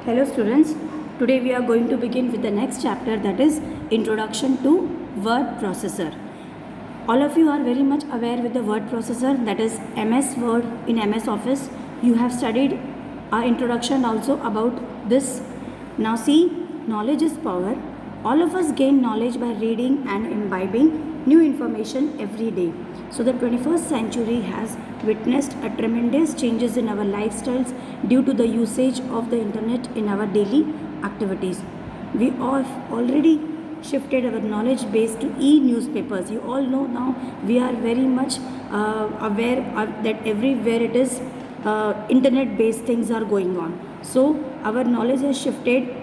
Hello students, today we are going to begin with the next chapter, that is Introduction to Word Processor. All of you are very much aware with the word processor, that is MS Word in MS Office. You have studied our introduction also about this. Now see, knowledge is power. All of us gain knowledge by reading and imbibing new information every day. So the 21st century has witnessed a tremendous changes in our lifestyles due to the usage of the internet in our daily activities. We have already shifted our knowledge base to e-newspapers. You all know now we are very much aware that everywhere it is internet based things are going on. So our knowledge has shifted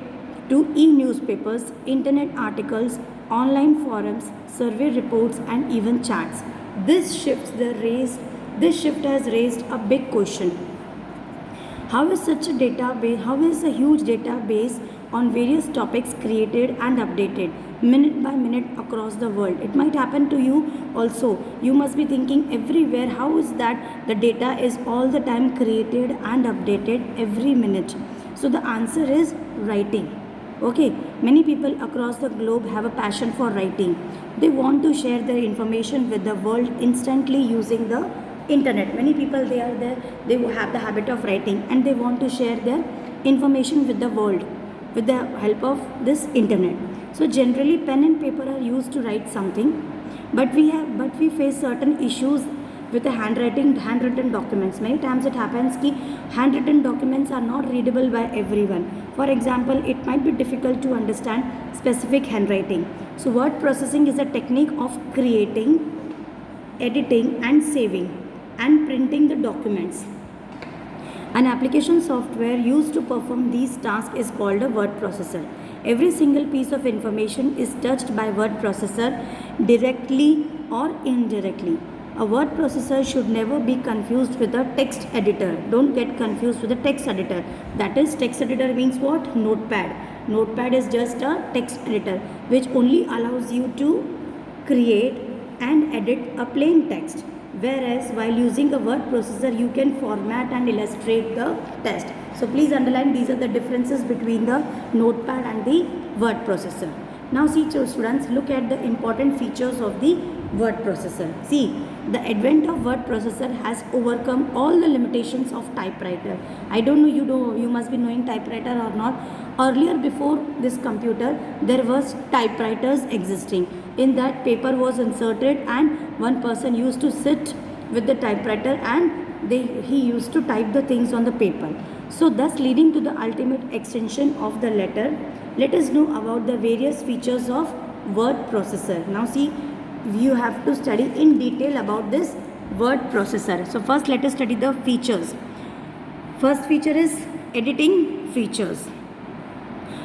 to e-newspapers, internet articles, online forums, survey reports and even chats. This shift has raised a big question. How is such a database, how is a huge database on various topics created and updated minute by minute across the world? It might happen to you also. You must be thinking everywhere, how is that the data is all the time created and updated every minute? So the answer is writing. Okay, many people across the globe have a passion for writing. They want to share their information with the world instantly using the internet. Many people they are there, they have the habit of writing and they want to share their information with the world with the help of this internet. So generally pen and paper are used to write something, but we face certain issues with the handwritten documents. Many times it happens that handwritten documents are not readable by everyone. For example, it might be difficult to understand specific handwriting. So word processing is a technique of creating, editing and saving and printing the documents. An application software used to perform these tasks is called a word processor. Every single piece of information is touched by word processor directly or indirectly. A word processor should never be confused with a text editor. Don't get confused with a text editor. That is, text editor means what? Notepad. Notepad is just a text editor which only allows you to create and edit a plain text. Whereas while using a word processor, you can format and illustrate the text. So please underline, these are the differences between the notepad and the word processor. Now see students, look at the important features of the word processor. See, the advent of word processor has overcome all the limitations of typewriter. I don't know, you must be knowing typewriter or not. Earlier, before this computer, there was typewriters existing. In that, paper was inserted and one person used to sit with the typewriter and he used to type the things on the paper. So thus leading to the ultimate extension of the letter. Let us know about the various features of word processor. Now see, you have to study in detail about this word processor. So first let us study the features. First feature is editing features.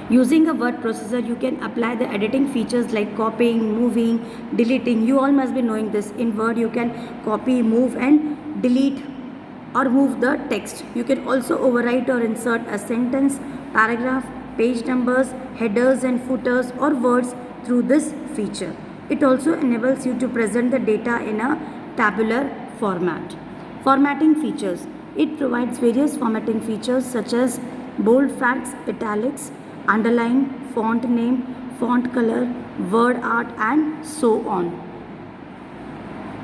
Using a word processor, you can apply the editing features like copying, moving, deleting. You all must be knowing this. In Word, you can copy, move and delete or move the text. You can also overwrite or insert a sentence, paragraph, page numbers, headers and footers or words through this feature. It also enables you to present the data in a tabular format. Formatting features. It provides various formatting features such as bold facts, italics, underline, font name, font color, word art and so on.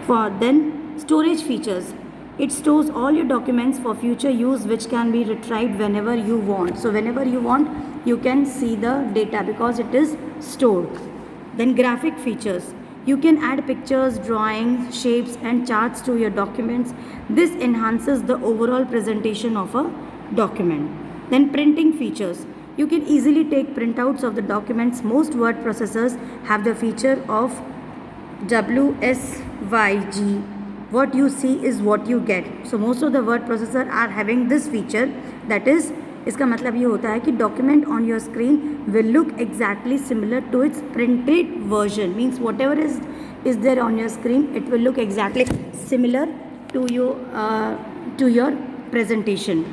For then storage features. It stores all your documents for future use which can be retrieved whenever you want. So whenever you want, you can see the data because it is stored. Then graphic features. You can add pictures, drawings, shapes and charts to your documents. This enhances the overall presentation of a document. Then printing features. You can easily take printouts of the documents. Most word processors have the feature of WSYG. What you see is what you get. So most of the word processor are having this feature, that is, इसका मतलब ये होता है कि document on your screen will look exactly similar to its printed version. Means whatever is there on your screen, it will look exactly similar to your presentation.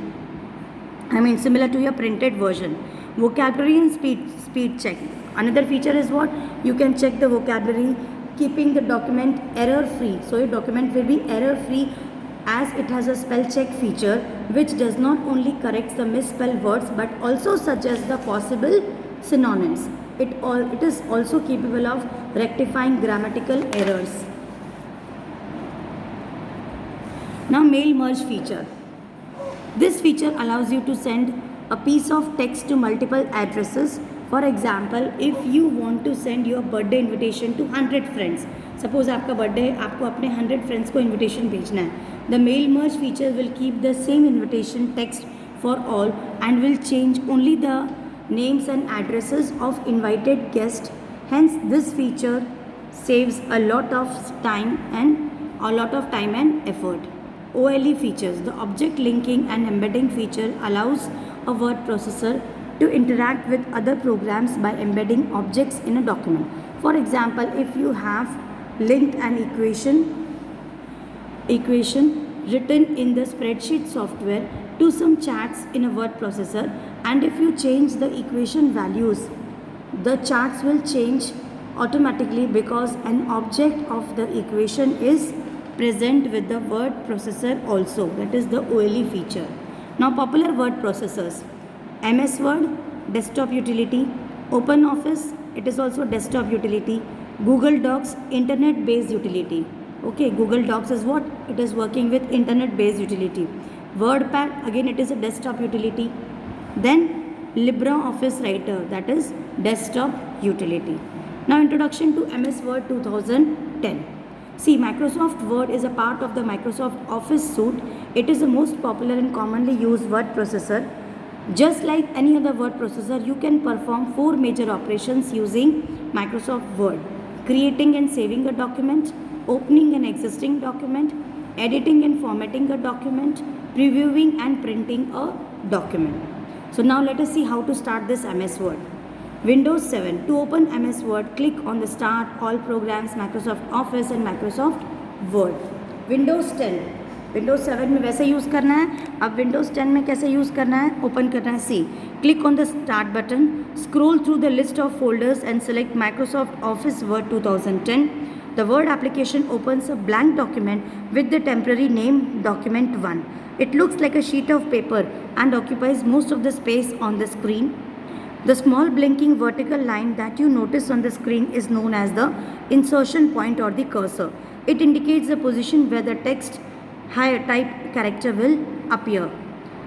I mean similar to your printed version. Vocabulary and speed check. Another feature is what? You can check the vocabulary, keeping the document error free. So your document will be error free as it has a spell check feature which does not only corrects the misspelled words but also suggests the possible synonyms. It is also capable of rectifying grammatical errors. Now, mail merge feature. This feature allows you to send a piece of text to multiple addresses. For example, if you want to send your birthday invitation to 100 friends, suppose आपका birthday है, आपको अपने 100 friends को invitation भेजना है, the mail merge feature will keep the same invitation text for all and will change only the names and addresses of invited guests. Hence, this feature saves a lot of time and effort. OLE features. The object linking and embedding feature allows a word processor to interact with other programs by embedding objects in a document. For example, if you have linked an equation written in the spreadsheet software to some charts in a word processor, and if you change the equation values, the charts will change automatically because an object of the equation is present with the word processor also. That is the OLE feature. Now, popular word processors: MS Word, desktop utility; OpenOffice, it is also desktop utility; Google Docs, internet-based utility. Okay, Google Docs is what? It is working with internet-based utility. WordPad, again it is a desktop utility. Then LibreOffice Writer, that is desktop utility. Now, introduction to MS Word 2010. See, Microsoft Word is a part of the Microsoft Office suite. It is the most popular and commonly used word processor. Just like any other word processor, you can perform 4 major operations using Microsoft Word: creating and saving a document, opening an existing document, editing and formatting a document, previewing and printing a document. So now let us see how to start this MS Word. Windows 7. To open MS Word, click on the Start, All Programs, Microsoft Office and Microsoft Word. Windows 10. Windows 7 में वैसे use करना है. अब Windows 10 में कैसे use करना है? Open करना है. C. Click on the Start button. Scroll through the list of folders and select Microsoft Office Word 2010. The Word application opens a blank document with the temporary name Document 1. It looks like a sheet of paper and occupies most of the space on the screen. The small blinking vertical line that you notice on the screen is known as the insertion point or the cursor. It indicates the position where the text higher type character will appear.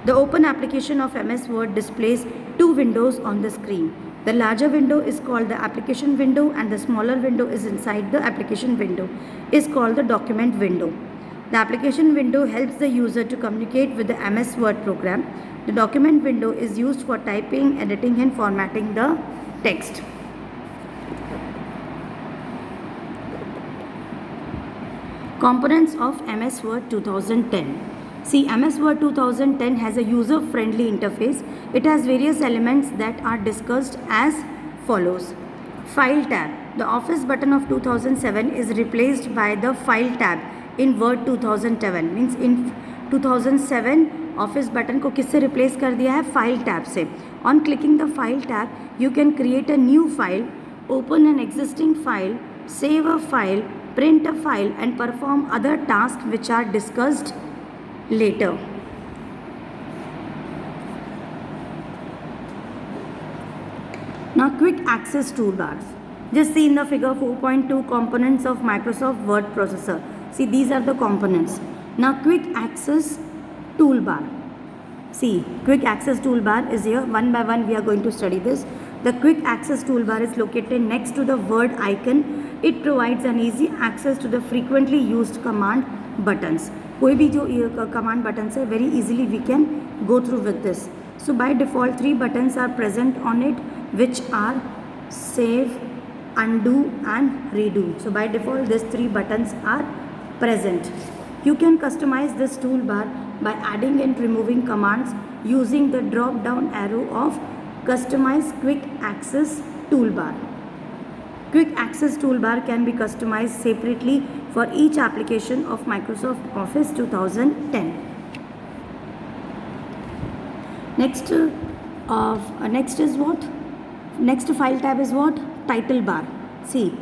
The open application of MS Word displays 2 windows on the screen. The larger window is called the application window and the smaller window is inside the application window is called the document window. The application window helps the user to communicate with the MS Word program. The document window is used for typing, editing and formatting the text. Components of MS Word 2010. See, MS Word 2010 has a user-friendly interface. It has various elements that are discussed as follows. File tab. The Office button of 2007 is replaced by the File tab in Word 2010. Means in 2007 Office button को किससे replace कर दिया है? File tab से. On clicking the File tab, you can create a new file, open an existing file, save a file, print a file and perform other tasks which are discussed later. Now, quick access toolbars. Just see in the figure 4.2 components of Microsoft Word processor. See, these are the components. Now, quick access toolbar. See, quick access toolbar is here. One by one we are going to study this. The quick access toolbar is located next to the word icon. It provides an easy access to the frequently used command buttons. कोई भी जो command buttons है, very easily we can go through with this. So by default 3 buttons are present on it, which are save, undo and redo. So by default these 3 buttons are present. You can customize this toolbar by adding and removing commands using the drop down arrow of Customize Quick Access Toolbar. Quick Access Toolbar can be customized separately for each application of Microsoft Office 2010. Next is what? Next file tab is what? Title bar. See,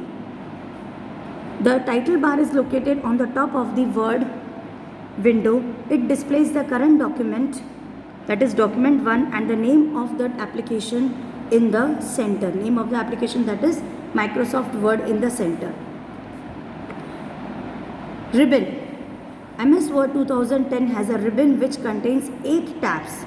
the title bar is located on the top of the Word window, it displays the current document, that is document 1, and the name of that application in the center. Name of the application, that is Microsoft Word, in the center. Ribbon. MS Word 2010 has a ribbon which contains 8 tabs.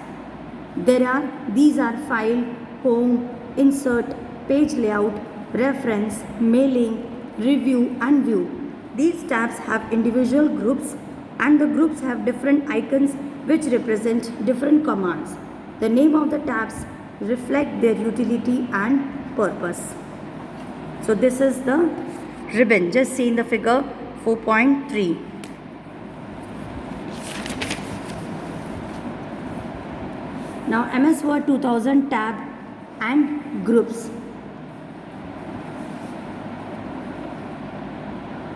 These are File, Home, Insert, Page Layout, Reference, Mailing, Review and View. These tabs have individual groups, and the groups have different icons which represent different commands. The name of the tabs reflect their utility and purpose. So this is the ribbon, just see in the figure 4.3. Now MS Word 2000 tab and groups.